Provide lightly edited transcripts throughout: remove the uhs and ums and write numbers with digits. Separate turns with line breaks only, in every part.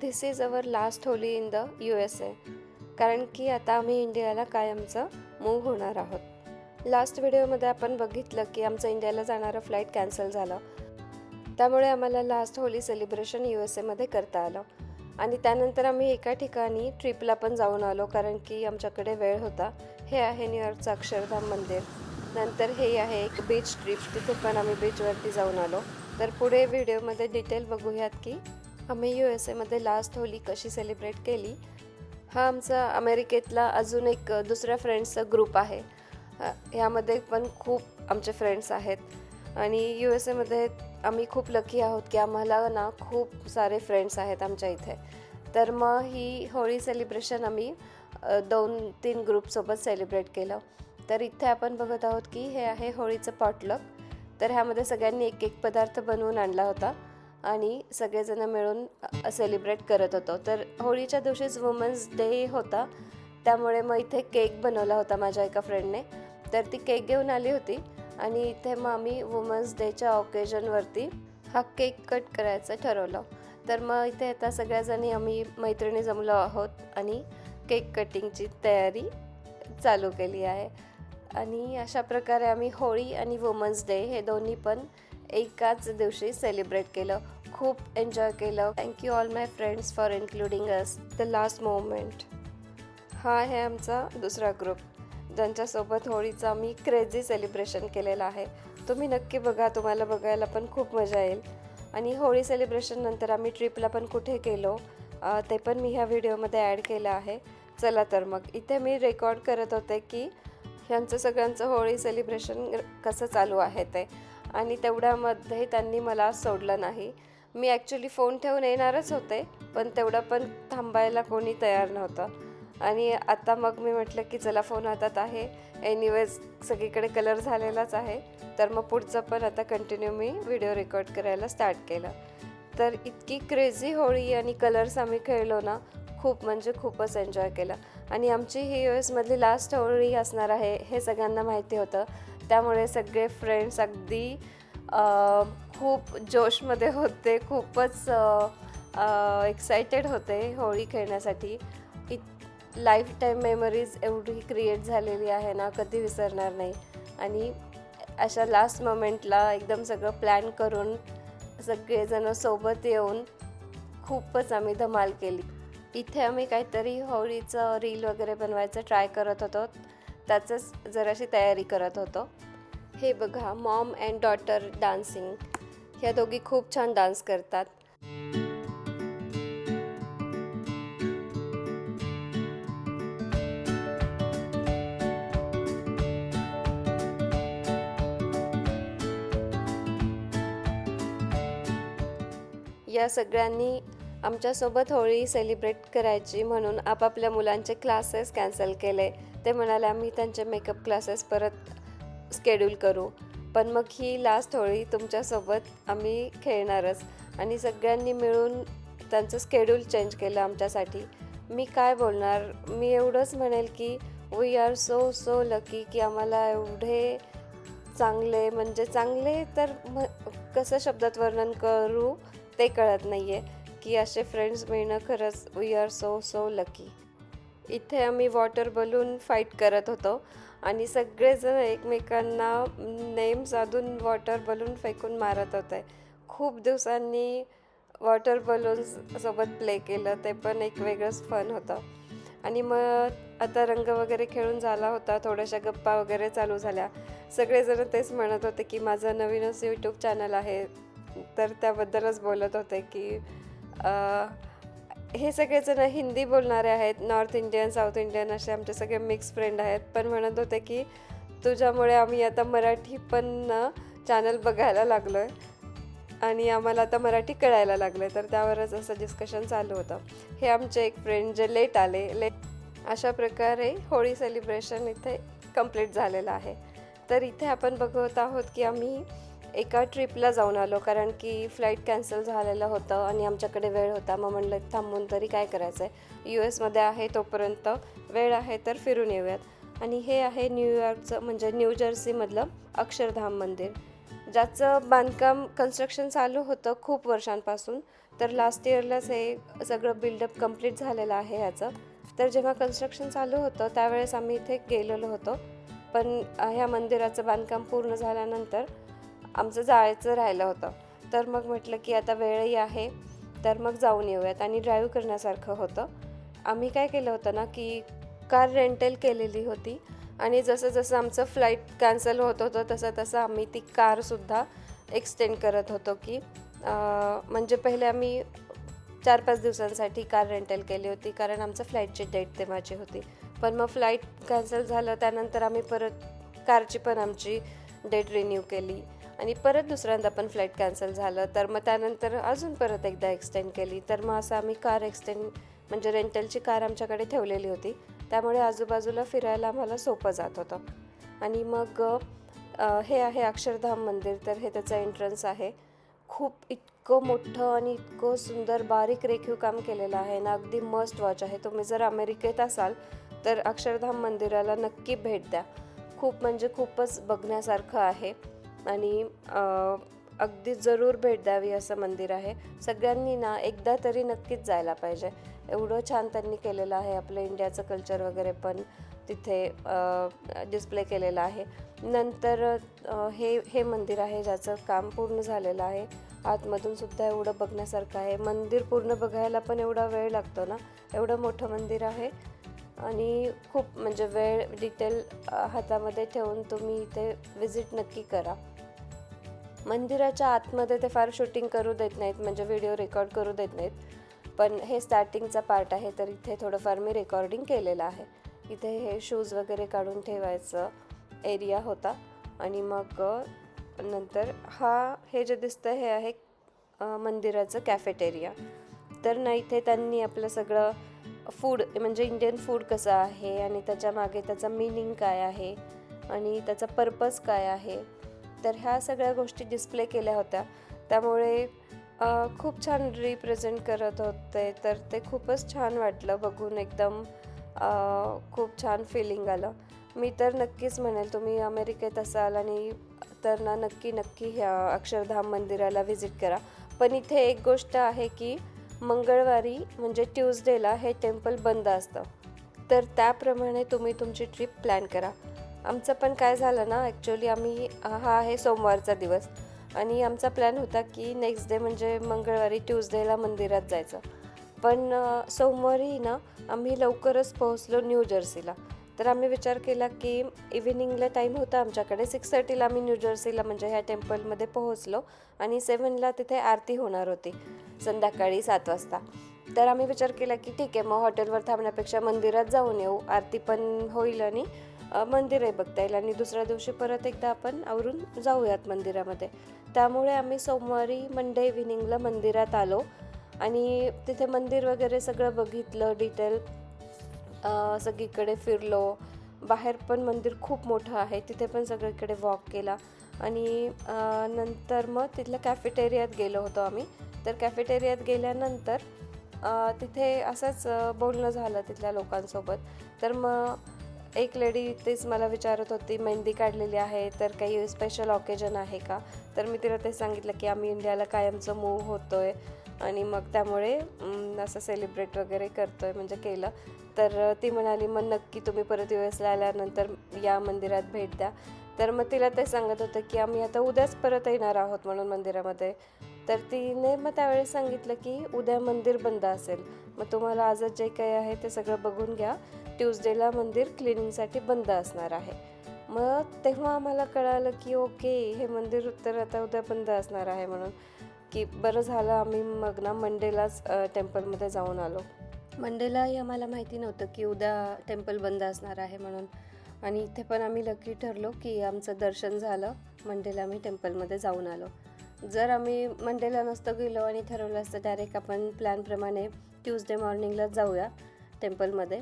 This is our last Holy in the USA, कारण की आता आम्ही इंडियाला कायमचं मूव्ह होणार आहोत. लास्ट व्हिडिओमध्ये आपण बघितलं की आमचं इंडियाला जाणारं फ्लाईट कॅन्सल झालं. त्यामुळे आम्हाला लास्ट होली सेलिब्रेशन USAमध्ये करता आलं. आणि त्यानंतर आम्ही एका ठिकाणी ट्रिपला पण जाऊन आलो, कारण की आमच्याकडे वेळ होता. हे आहे न्यूयॉर्कचं अक्षरधाम मंदिर. नंतर हे आहे एक बीच ट्रिप, तिथे पण आम्ही बीचवरती जाऊन आलो. तर पुढे व्हिडिओमध्ये डिटेल बघूयात की आम्ही USAमध्ये लास्ट होली कशी सेलिब्रेट केली. हा आमचा अमेरिकेतला अजून एक दुसऱ्या फ्रेंड्सचा ग्रुप आहे. ह्यामध्ये पण खूप आमचे फ्रेंड्स आहेत. आणि USAमध्ये आम्ही खूप लकी आहोत की आम्हाला ना खूप सारे फ्रेंड्स आहेत आमच्या इथे. तर मग ही होळी सेलिब्रेशन आम्ही 2-3 ग्रुपसोबत सेलिब्रेट केलं. तर इथे आपण बघत आहोत की हे आहे होळीचं पॉटलक. तर ह्यामध्ये सगळ्यांनी एक एक पदार्थ बनवून आणला होता आणि सगळेजण मिळून सेलिब्रेट करत होतो. तर होळीच्या दिवशीच वुमन्स डे होता, त्यामुळे मग इथे केक बनवला होता माझ्या एका फ्रेंडने. तर ती केक घेऊन आली होती आणि इथे मग आम्ही वुमन्स डेच्या ऑकेजनवरती हा केक कट करायचं ठरवलं. तर मग इथे आता सगळ्याजणी आम्ही मैत्रिणी जमलो आहोत आणि केक कटिंगची तयारी चालू केली आहे. आणि अशा प्रकारे आम्ही होळी आणि वुमन्स डे हे दोन्ही पण एकाच दिवशी सेलिब्रेट केलं. खूप एन्जॉय केलं. Thank you all my friends for including us the last moment. हा आहे आमचा दुसरा ग्रुप, ज्यांच्यासोबत होळीचं आम्ही क्रेझी सेलिब्रेशन केलेलं आहे. तुम्ही नक्की बघा, तुम्हाला बघायला पण खूप मजा येईल. आणि होळी सेलिब्रेशन नंतर आम्ही ट्रिपला पण कुठे गेलो ते पण मी ह्या व्हिडिओमध्ये ॲड केलं आहे. चला तर मग इथे मी रेकॉर्ड करत होते की ह्यांचं सगळ्यांचं होळी सेलिब्रेशन कसं चालू आहे ते. आणि तेवढ्यामध्ये त्यांनी मला सोडलं नाही. मी ॲक्च्युली फोन ठेवून येणारच होते, पण तेवढं पण थांबायला कोणी तयार नव्हतं. आणि आता मग मी म्हटलं की चला, फोन हातात आहे, एनिवेज सगळीकडे कलर झालेलाच आहे. तर मग पुढचं पण आता कंटिन्यू मी व्हिडिओ रेकॉर्ड करायला स्टार्ट केलं. तर इतकी क्रेझी होळी आणि कलर्स आम्ही खेळलो ना, खूप म्हणजे खूपच एन्जॉय केलं. आणि आमची ही USमधली लास्ट होळी असणार आहे हे सगळ्यांना माहिती होतं. त्यामुळे सगळे फ्रेंड्स अगदी खूप जोशमध्ये होते, खूपच एक्सायटेड होते होळी खेळण्यासाठी. लाईफ टाईम मेमरीज एवढी क्रिएट झालेली आहे ना, कधी विसरणार नाही. आणि अशा लास्ट मोमेंटला एकदम सगळं प्लॅन करून सगळेजण सोबत येऊन खूपच आम्ही धमाल केली. इथे आम्ही काहीतरी होळीचं रील वगैरे बनवायचं ट्राय करत होतो, त्याचंच जराशी तयारी करत होतो. हे बघा, मॉम अँड डॉटर डान्सिंग. ह्या दोघी खूप छान डान्स करतात. या सगळ्यांनी आमच्यासोबत होळी सेलिब्रेट करायची म्हणून आपापल्या मुलांचे क्लासेस कॅन्सल केले. ते म्हणाले आम्ही त्यांचे मेकअप क्लासेस परत स्केड्यूल करू, पण मग ही लास्ट होळी तुमच्यासोबत आम्ही खेळणारच. आणि सगळ्यांनी मिळून त्यांचं स्केड्यूल चेंज केलं आमच्यासाठी. मी काय बोलणार, मी एवढंच म्हणेल की we are so so lucky की आम्हाला एवढे चांगले, म्हणजे चांगले तर कसं शब्दात वर्णन करू ते कळत नाही आहे की असे फ्रेंड्स मिळणं खरंच we are so so lucky. इथे आम्ही वॉटर बलून फाईट करत होतो आणि सगळेजण एकमेकांना नेम साधून वॉटर बलून फेकून मारत होते. खूप दिवसांनी वॉटर बलून्ससोबत प्ले केलं, ते पण एक वेगळंच फन होतं. आणि मग आता रंग वगैरे खेळून झाला होता, थोड्याशा गप्पा वगैरे चालू झाल्या. सगळेजण तेच म्हणत होते की माझं नवीनच यूट्यूब चॅनल आहे, तर त्याबद्दलच बोलत होते की हे सगळेजण हिंदी बोलणारे आहेत, नॉर्थ इंडियन, साऊथ इंडियन असे आमचे सगळे मिक्स फ्रेंड आहेत. पण म्हणत होते की तुझ्यामुळे आम्ही आता मराठी पण चॅनल बघायला लागलो आहे आणि आम्हाला आता मराठी कळायला लागलं आहे. तर त्यावरच असं डिस्कशन चालू होतं. हे आमचे एक फ्रेंड जे लेट आले. अशा प्रकारे होळी सेलिब्रेशन इथे कंप्लीट झालेलं आहे. तर इथे आपण बघत आहोत की आम्ही एका ट्रिपला जाऊन आलो, कारण की फ्लाईट कॅन्सल झालेलं होतं आणि आमच्याकडे वेळ होता. मग म्हणलं थांबून तरी काय करायचं आहे, USमध्ये आहे तोपर्यंत वेळ आहे तर फिरून येऊयात. आणि हे आहे न्यूयॉर्कचं म्हणजे न्यू जर्सीमधलं अक्षरधाम मंदिर, ज्याचं बांधकाम कन्स्ट्रक्शन चालू होतं खूप वर्षांपासून. तर लास्ट इयरलाच हे सगळं बिल्डअप कंप्लीट झालेलं आहे ह्याचं. तर जेव्हा कन्स्ट्रक्शन चालू होतं त्यावेळेस आम्ही इथे गेलेलो होतो, पण ह्या मंदिराचं बांधकाम पूर्ण झाल्यानंतर आमचं जायचं राहिलं होतं. तर मग म्हटलं की आता वेळही आहे, तर मग जाऊन येऊयात आणि ड्राईव्ह करण्यासारखं होतं. आम्ही काय केलं होतं ना की कार रेंटल केलेली होती आणि जसं जसं आमचं फ्लाईट कॅन्सल होत होतं तसं तसं आम्ही ती कारसुद्धा एक्सटेंड करत होतो की म्हणजे पहिले आम्ही 4-5 दिवसांसाठी कार रेंटल केली होती, कारण आमचं फ्लाईटची डेट तेव्हाची होती. पण मग फ्लाईट कॅन्सल झालं त्यानंतर आम्ही परत कारची पण आमची डेट रिन्यू केली आणि परत दुसऱ्यांदा पण फ्लाईट कॅन्सल झालं, तर मग त्यानंतर अजून परत एकदा एक्सटेंड केली. तर मग असं आम्ही कार एक्सटेंड म्हणजे रेंटलची कार आमच्याकडे ठेवलेली होती, त्यामुळे आजूबाजूला फिरायला आम्हाला सोपं जात होतं. आणि मग हे आहे अक्षरधाम मंदिर. तर हे त्याचं एंट्रन्स आहे. खूप इतकं मोठं आणि इतकं सुंदर बारीक रेखीव काम केलेलं आहे ना, अगदी मस्ट वॉच आहे. तुम्ही जर अमेरिकेत असाल तर अक्षरधाम मंदिराला नक्की भेट द्या. खूप म्हणजे खूपच बघण्यासारखं आहे आणि अगदी जरूर भेट द्यावी असं मंदिर आहे. सगळ्यांनी ना एकदा तरी नक्कीच जायला पाहिजे. एवढं छान त्यांनी केलेलं आहे. आपलं इंडियाचं कल्चर वगैरे पण तिथे डिस्प्ले केलेलं आहे. नंतर हे मंदिर आहे ज्याचं काम पूर्ण झालेलं आहे. आतमधून सुद्धा एवढं बघण्यासारखं आहे. मंदिर पूर्ण बघायला पण एवढा वेळ लागतो ना, एवढं मोठं मंदिर आहे आणि खूप म्हणजे वेळ डिटेल हातामध्ये ठेवून तुम्ही इथे व्हिजिट नक्की करा. मंदिराच्या आतमध्ये ते फार शूटिंग करू देत नाहीत, म्हणजे व्हिडिओ रेकॉर्ड करू देत नाहीत, पण हे स्टार्टिंगचा पार्ट आहे तर इथे थोडंफार मी रेकॉर्डिंग केलेलं आहे. इथे हे शूज वगैरे काढून ठेवायचं एरिया होता आणि मग नंतर हे जे दिसतं हे आहे मंदिराचं कॅफेटेरिया. तर ना इथे त्यांनी आपलं सगळं फूड म्हणजे इंडियन फूड कसं आहे आणि त्याच्या मागे त्याचा मीनिंग काय आहे आणि त्याचा पर्पज काय आहे, तर ह्या सगळ्या गोष्टी डिस्प्ले केल्या होत्या. त्यामुळे खूप छान रिप्रेझेंट करत होते. तर ते खूपच छान वाटलं बघून. एकदम खूप छान फिलिंग आलं. मी तर नक्कीच म्हणेल तुम्ही अमेरिकेत असाल आणि तर ना नक्की ह्या अक्षरधाम मंदिराला व्हिजिट करा. पण इथे एक गोष्ट आहे की मंगळवारी म्हणजे ट्यूजडेला हे टेम्पल बंद असतं, तर त्याप्रमाणे तुम्ही तुमची ट्रिप प्लॅन करा. आमचं पण काय झालं ना, ॲक्च्युली हा आहे सोमवारचा दिवस आणि आमचा प्लॅन होता की नेक्स्ट डे म्हणजे मंगळवारी ट्यूजडेला मंदिरात जायचं. पण सोमवारी ना आम्ही लवकरच पोहोचलो न्यू जर्सीला. तर आम्ही विचार केला की इव्हिनिंगला टाईम होता आमच्याकडे. 6:30ला आम्ही न्यू जर्सीला म्हणजे ह्या टेम्पलमध्ये पोहोचलो आणि 7ला तिथे आरती होणार होती संध्याकाळी 7 वाजता. तर आम्ही विचार केला की ठीक आहे, मग हॉटेलवर थांबण्यापेक्षा मंदिरात जाऊन येऊ. आरती पण होईल आणि मंदिरही बघता येईल आणि दुसऱ्या दिवशी परत एकदा आपण आवरून जाऊयात मंदिरामध्ये. त्यामुळे आम्ही सोमवारी मंडे इव्हिनिंगला मंदिरात आलो आणि तिथे मंदिर वगैरे सगळं बघितलं डिटेल. सगळीकडे फिरलो. बाहेर पण मंदिर खूप मोठं आहे, तिथे पण सगळीकडे वॉक केला आणि नंतर मग तिथल्या कॅफेटेरियात गेलो होतो आम्ही. तर कॅफेटेरियात गेल्यानंतर तिथे असंच बोलणं झालं तिथल्या लोकांसोबत. तर मग एक लेडी तेच मला विचारत होती, मेहंदी काढलेली आहे तर काही स्पेशल ऑकेजन आहे का? तर मी तिला ते सांगितलं की आम्ही इंडियाला कायमचं मूव्ह होतो आहे आणि मग त्यामुळे असं सेलिब्रेट वगैरे करतो आहे, म्हणजे केलं. तर ती म्हणाली मग नक्की तुम्ही परत US आल्यानंतर या मंदिरात भेट द्या. तर मग तिला ते सांगत होतं की आम्ही आता उद्याच परत येणार आहोत म्हणून मंदिरामध्ये. तर तिने मग त्यावेळेस सांगितलं की उद्या मंदिर बंद असेल, मग तुम्हाला आजच जे काही आहे ते सगळं बघून घ्या. ट्यूजडेला मंदिर क्लिनिंगसाठी बंद असणार आहे. मग तेव्हा आम्हाला कळालं की ओके, हे मंदिर तर आता उद्या बंद असणार आहे म्हणून, की बरं झालं आम्ही मग ना मंडेलाच टेम्पलमध्ये जाऊन आलो. मंडेलाही आम्हाला माहिती नव्हतं की उद्या टेम्पल बंद असणार आहे म्हणून. आणि इथे पण आम्ही लकी ठरलो की आमचं दर्शन झालं. मंडेला आम्ही टेम्पलमध्ये जाऊन आलो. जर आम्ही मंडेला नसतं गेलो आणि ठरवलं असतं डायरेक्ट आपण प्लॅनप्रमाणे ट्यूजडे मॉर्निंगलाच जाऊया टेम्पलमध्ये,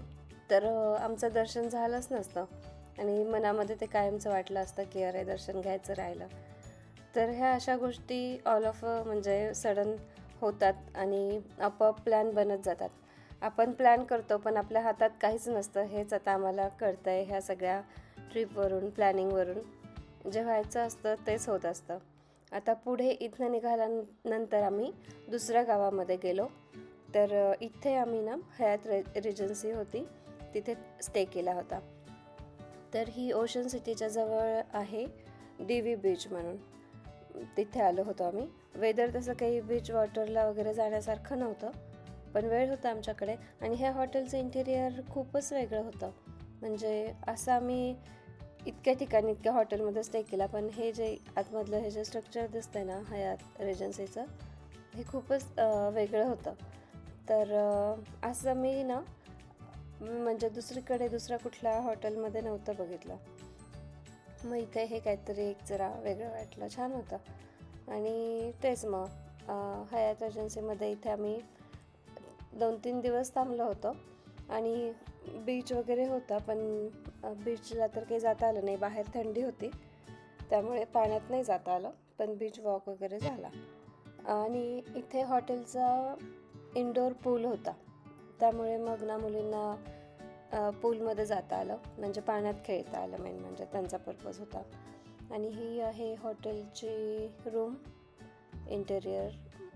तर आमचं दर्शन झालंच नसतं आणि मनामध्ये ते कायमचं वाटलं असतं की अरे दर्शन घ्यायचं राहिलं. तर ह्या अशा गोष्टी ऑल ऑफ म्हणजे सडन होतात आणि आपोआप प्लॅन बनत जातात. आपण प्लॅन करतो पण आपल्या हातात काहीच नसतं. हेच आता आम्हाला कळतं आहे ह्या सगळ्या ट्रिपवरून, प्लॅनिंगवरून. जे व्हायचं असतं तेच होत असतं. आता पुढे इथनं निघाल्यानंतर आम्ही दुसऱ्या गावामध्ये गेलो. तर इथे आम्ही ना हयात रिजन्सी होती तिथे स्टे केला होता. तर ही ओशन सिटीच्या जवळ आहे DV बीच म्हणून, तिथे आलो होतो आम्ही. वेदर तसं काही बीच वॉटरला वगैरे जाण्यासारखं नव्हतं, पण वेळ होता आमच्याकडे. आणि ह्या हॉटेलचं इंटिरियर खूपच वेगळं होतं. म्हणजे असं आम्ही इतक्या ठिकाणी इतक्या हॉटेलमध्ये स्टे केला, पण हे जे आतमधलं हे जे स्ट्रक्चर दिसतंय ना हयात रिजन्सीचं, हे खूपच वेगळं होतं. तर असं मी ना म्हणजे दुसऱ्या कुठल्या हॉटेलमध्ये नव्हतं बघितलं. मग इथे हे काहीतरी एक जरा वेगळं वाटलं, छान होतं. आणि तेच मग हयात एजन्सीमध्ये इथे आम्ही 2-3 दिवस थांबलो होतो. आणि बीच वगैरे होता, पण बीचला तर काही जाता आलं नाही, बाहेर थंडी होती त्यामुळे पाण्यात नाही जाता आलं, पण बीच वॉक वगैरे झाला. आणि इथे हॉटेलचा इनडोअर पूल होता, त्यामुळे मग ना मुलींना पूलमध्ये जाता आलं, म्हणजे पाण्यात खेळता आलं. मेन म्हणजे त्यांचा पर्पज होता. आणि ही आहे हॉटेलची रूम. इंटेरियर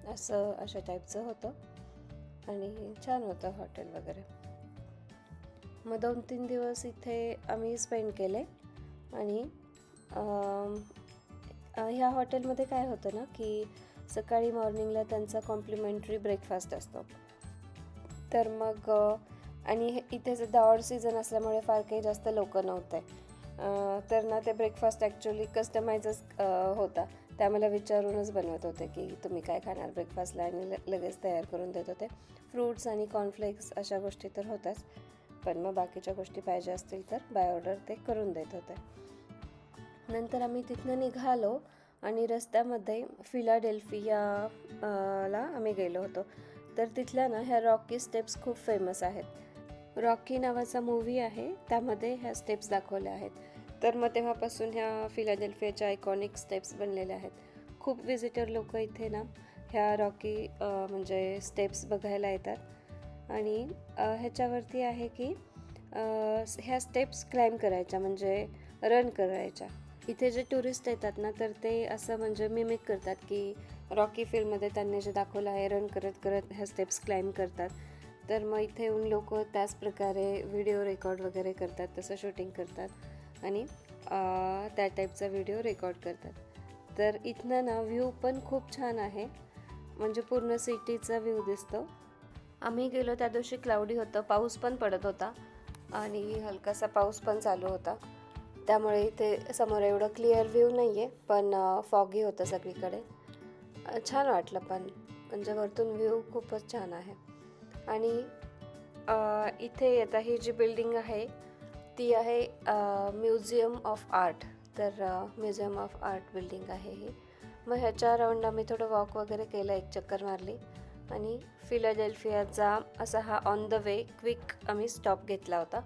अशा टाईपचं होतं आणि छान होतं हॉटेल वगैरे. मग 2-3 दिवस इथे आम्ही स्पेंड केले. आणि ह्या हॉटेलमध्ये काय होतं ना की सकाळी मॉर्निंगला त्यांचा कॉम्प्लिमेंटरी ब्रेकफास्ट असतो. तर मग आणि इथे सध्या ऑड सीझन असल्यामुळे फार काही जास्त लोक नव्हते. तर ना ते ब्रेकफास्ट ॲक्च्युली कस्टमाइजच होता. ते आम्हाला विचारूनच बनवत होते की तुम्ही काय खाणार ब्रेकफास्टला, आणि लगेच तयार करून देत होते. फ्रूट्स आणि कॉर्नफ्लेक्स अशा गोष्टी तर होत्याच, पण मग बाकीच्या गोष्टी पाहिजे असतील तर बाय ऑर्डर ते करून देत होते. नंतर आम्ही तिथनं निघालो आणि रस्त्यामध्ये फिलाडेल्फियाला आम्ही गेलो होतो. तर तिथल्या ना ह्या रॉकी स्टेप्स खूप फेमस आहेत. रॉकी नावाचा मूवी आहे, त्यामध्ये ह्या स्टेप्स दाखवल्या आहेत. तर मग तेव्हापासून ह्या फिलाडेल्फियाच्या आयकॉनिक स्टेप्स बनलेल्या आहेत. खूप विजिटर लोक इथे ना ह्या रॉकी म्हणजे स्टेप्स बघायला येतात. आणि ह्याच्यावरती आहे की ह्या स्टेप्स क्लाइम्ब करायच्या, म्हणजे रन करायच्या. इथे जे टुरिस्ट येतात ना, तर ते असं म्हणजे मिमिक करतात की रॉकी फिल्ममध्ये त्यांनी जे दाखवलं आहे, रन करत करत ह्या स्टेप्स क्लाइम्ब करतात. तर मग इथे येऊन लोक त्याच प्रकारे व्हिडिओ रेकॉर्ड वगैरे करतात, तसं शूटिंग करतात आणि त्या टाईपचा व्हिडिओ रेकॉर्ड करतात. तर इथनं ना व्ह्यू पण खूप छान आहे, म्हणजे पूर्ण सिटीचा व्ह्यू दिसतो. आम्ही गेलो त्या दिवशी क्लाउडी होतं, पाऊस पण पडत होता आणि हलकासा पाऊस पण चालू होता, त्यामुळे इथे समोर एवढं क्लिअर व्ह्यू नाही आहे, पण फॉगी होतं सगळीकडे. छान वाटलं, पण म्हणजे वरतून व्ह्यू खूपच छान आहे. आणि इथे आता ही जी बिल्डिंग आहे ती आहे म्युझियम ऑफ आर्ट. तर म्युझियम ऑफ आर्ट बिल्डिंग आहे ही. मग ह्याच्या अराउंड आम्ही थोडं वॉक वगैरे केलं, एक चक्कर मारली. आणि फिलाडेल्फियाचा असा हा ऑन द वे क्विक आम्ही स्टॉप घेतला होता.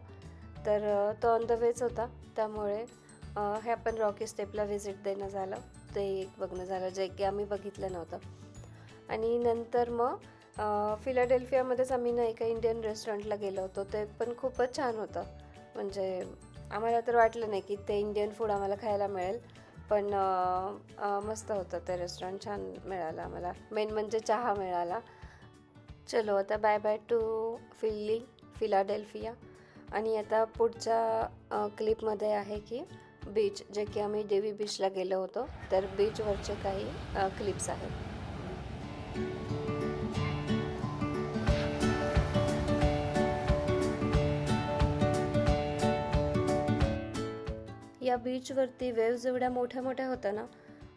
तर तो ऑन द वेच होता, त्यामुळे हे आपण रॉकी स्टेपला व्हिजिट देणं झालं, ते एक बघणं झालं, जे की आम्ही बघितलं नव्हतं. आणि नंतर मग फिलाडेल्फियामध्येच आम्ही ना एका इंडियन रेस्टॉरंटला गेलो होतो, ते पण खूपच छान होतं. म्हणजे आम्हाला तर वाटलं नाही की ते इंडियन फूड आम्हाला खायला मिळेल, पण मस्त होतं ते रेस्टॉरंट, छान मिळालं आम्हाला. मेन म्हणजे चहा मिळाला. चलो आता बाय बाय टू फिलाडेल्फिया. आणि आता पुढच्या क्लिपमध्ये आहे की बीच, जे की आम्ही DV बीचला गेलो होतो, तर बीचवरचे काही क्लिप्स आहेत. या बीचवरती वेव्ज एवढ्या मोठ्या मोठ्या होत्या ना,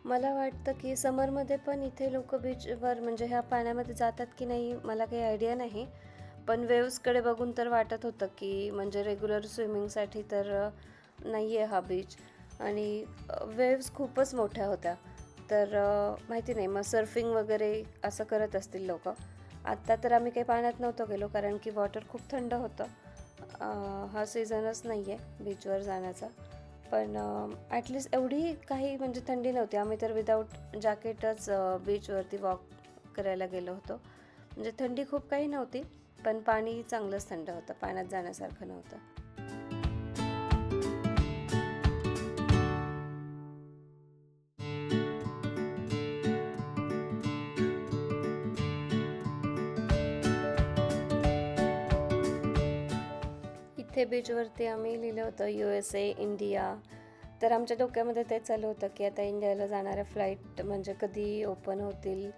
मला वाटतं की समरमध्ये पण इथे लोक बीचवर म्हणजे ह्या पाण्यामध्ये जातात की नाही मला काही आयडिया नाही, पण वेव्सकडे बघून तर वाटत होतं की म्हणजे रेग्युलर स्विमिंगसाठी तर नाही आहे हा बीच. आणि वेव्स खूपच मोठ्या होत्या. तर माहिती नाही, मग सर्फिंग वगैरे असं करत असतील लोक. आत्ता तर आम्ही काही पाण्यात नव्हतो गेलो, कारण की वॉटर खूप थंड होतं. हा सीझनच नाही आहे बीचवर जाण्याचा. पण ॲटलिस्ट एवढी काही म्हणजे थंडी नव्हती. आम्ही तर विदाऊट जॅकेटच बीचवरती वॉक करायला गेलो होतो. म्हणजे थंडी खूप काही नव्हती, पण पाणी चांगलंच थंड होतं, पाण्यात जाण्यासारखं नव्हतं. इथे बीचवरती आम्ही लिहिलं होतं USA इंडिया. तर आमच्या डोक्यामध्ये ते चालू होतं की आता इंडियाला जाणाऱ्या फ्लाईट म्हणजे कधी ओपन होतील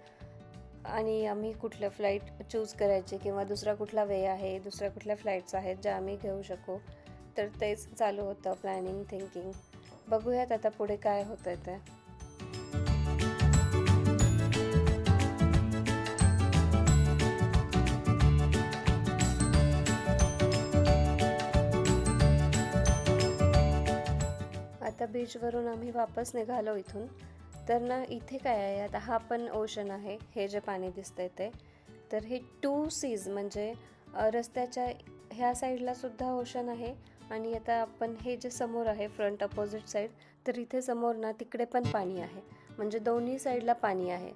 आणि आम्ही कुठल्या फ्लाईट चूज करायची किंवा दुसरा कुठला वे आहे, दुसऱ्या कुठल्या फ्लाईट्स आहेत ज्या आम्ही घेऊ शकू. तर तेच चालू होतं प्लॅनिंग, थिंकिंग. बघूयात आता पुढे काय होतं ते. आता बीचवरून आम्ही वापस निघालो इथून. तर ना इथे काय आहे, आता हा पण ओशन आहे, हे जे पाणी दिसतंय ते. तर हे 2 सीज म्हणजे रस्त्याच्या ह्या साईडला सुद्धा ओशन आहे आणि आता आपण हे जे समोर आहे फ्रंट अपोजिट साईड, तर इथे समोर ना तिकडे पण पाणी आहे, म्हणजे दोन्ही साईडला पाणी आहे.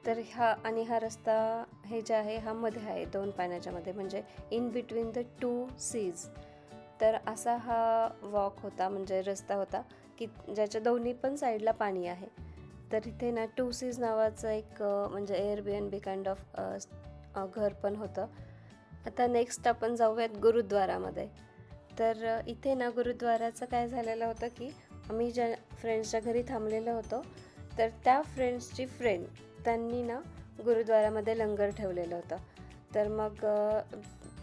तर हा रस्ता हे जे आहे हा मध्ये आहे, 2 पाण्याच्या मध्ये, म्हणजे इन बिटवीन द 2 सीज. तर असा हा वॉक होता, म्हणजे रस्ता होता की ज्याच्या दोन्ही पण साईडला पाणी आहे. तर इथे ना 2 सीज नावाचं एक म्हणजे Airbnb काइंड ऑफ घर पण होतं. आता नेक्स्ट आपण जाऊयात गुरुद्वारामध्ये. तर इथे ना गुरुद्वाराचं काय झालेलं होतं की आम्ही ज्या फ्रेंड्सच्या घरी थांबलेलो होतो, तर त्या फ्रेंड्सची फ्रेंड त्यांनी ना गुरुद्वारामध्ये लंगर ठेवलेलं होतं. तर मग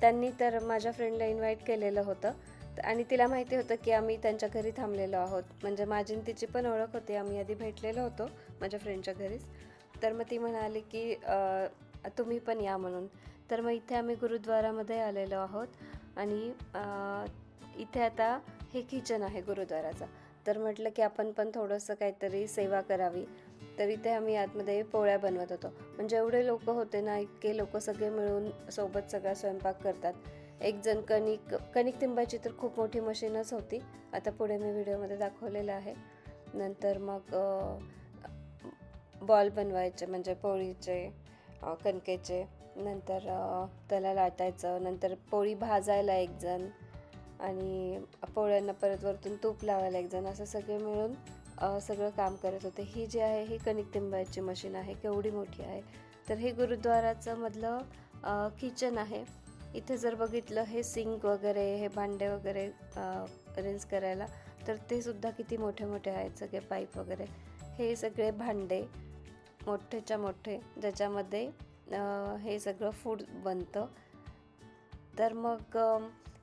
त्यांनी तर माझ्या फ्रेंडला इन्व्हाइट केलेलं होतं आणि तिला माहिती होतं की आम्ही त्यांच्या घरी थांबलेलो आहोत. म्हणजे माझी आणि तिची पण ओळख होती, आम्ही आधी भेटलेलो होतो माझ्या फ्रेंडच्या घरीच. तर मग ती म्हणाली की तुम्ही पण या म्हणून. तर मग इथे आम्ही गुरुद्वारामध्ये आलेलो आहोत आणि इथे आता हे किचन आहे गुरुद्वाराचं. तर म्हटलं की आपण पण थोडंसं काहीतरी सेवा करावी. तर इथे आम्ही आतमध्ये पोळ्या बनवत होतो. म्हणजे एवढे लोक होते ना, इतके लोक सगळे मिळून सोबत सगळा स्वयंपाक करतात. एक जण कणिक तिंबायची तर खूप मोठी मशीनच होती, आता पुढे मी व्हिडिओमध्ये दाखवलेलं आहे. नंतर मग बॉल बनवायचे म्हणजे पोळीचे, कणकेचे. नंतर त्याला लाटायचं, नंतर पोळी भाजायला एक जण आणि पोळ्यांना परत वरतून तूप लावायला एक जण, असं सगळे मिळून सगळं काम करत होते. ही जी आहे ही कणिक तिंबायची मशीन आहे, केवढी मोठी आहे. तर हे गुरुद्वाराचं मधलं किचन आहे. इथे जर बघितलं हे सिंक वगैरे, हे भांडे वगैरे रिन्स करायला, तर ते सुद्धा किती मोठे मोठे आहेत सगळे पाईप वगैरे. हे सगळे भांडे मोठेच्या मोठे, ज्याच्यामध्ये हे सगळं फूड बनतं. तर मग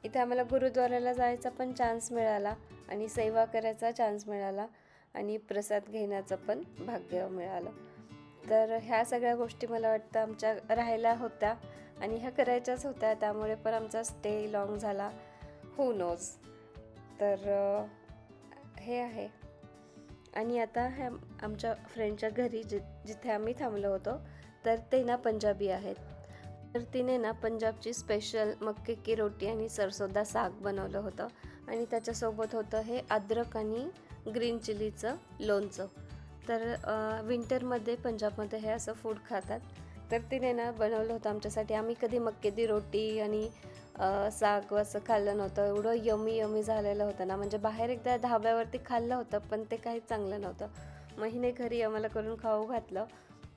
इथे आम्हाला गुरुद्वाराला जायचा पण चान्स मिळाला आणि सेवा करायचा चान्स मिळाला आणि प्रसाद घेण्याचं पण भाग्य मिळालं. तर ह्या सगळ्या गोष्टी मला वाटतं आमच्या राहायला होत्या आणि ह्या करायच्याच होत्या, त्यामुळे पण आमचा स्टे लॉंग झाला, हू नोज. तर हे आहे. आणि आता ह्या आमच्या फ्रेंडच्या घरी जिथे आम्ही थांबलो होतो, तर ते ना पंजाबी आहेत. तर तिने ना पंजाबची स्पेशल मक्के की रोटी आणि सरसोदा साग बनवलं होतं आणि त्याच्यासोबत होतं हे अद्रक आणि ग्रीन चिलीचं लोणचं. तर विंटरमध्ये पंजाबमध्ये हे असं फूड खातात. तर तिने ना बनवलं होतं आमच्यासाठी. आम्ही कधी मक्के दी रोटी आणि साग असं खाल्लं नव्हतं. एवढं यमी झालेलं होतं ना, म्हणजे बाहेर एकदा धाब्यावरती खाल्लं होतं पण ते काहीच चांगलं नव्हतं. मग हिने घरी आम्हाला करून खाऊ घातलं.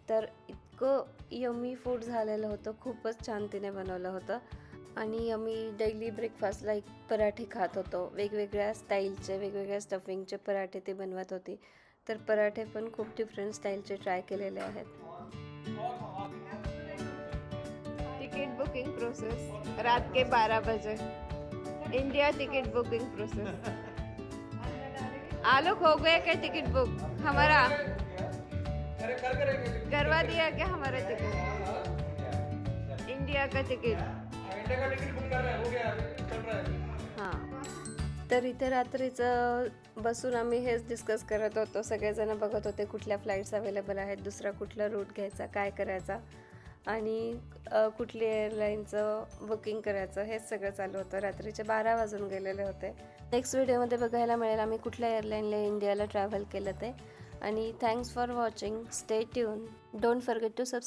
तर इतकं यमी फूड झालेलं होतं, खूपच छान तिने बनवलं होतं. आणि आम्ही डेली ब्रेकफास्टला एक पराठे खात होतो, वेगवेगळ्या स्टाईलचे, वेगवेगळ्या स्टफिंगचे पराठे ती बनवत होती. तर पराठे पण खूप डिफरंट स्टाईलचे ट्राय केलेले आहेत. टिकट बुकिंग प्रोसेस रात के 12 बजे, India ticket booking process. Alok हो गया क्या टिकट बुक हमारा? करवा दिया क्या हमारा टिकट, इंडिया का टिकट? हां. तर इथे रात्रीचं बसून आम्ही हेच डिस्कस करत होतो. सगळेजण बघत होते कुठल्या फ्लाईट्स अवेलेबल आहेत, दुसरा कुठला रूट घ्यायचा, काय करायचा आणि कुठली एअरलाईनचं बुकिंग करायचं, हेच सगळं चालू होतं. रात्रीचे 12 वाजून गेलेले होते. नेक्स्ट व्हिडिओमध्ये बघायला मिळेल आम्ही कुठल्या एअरलाईनला इंडियाला ट्रॅव्हल केलं ते. आणि thanks for watching. Stay tune. Don't forget to subscribe.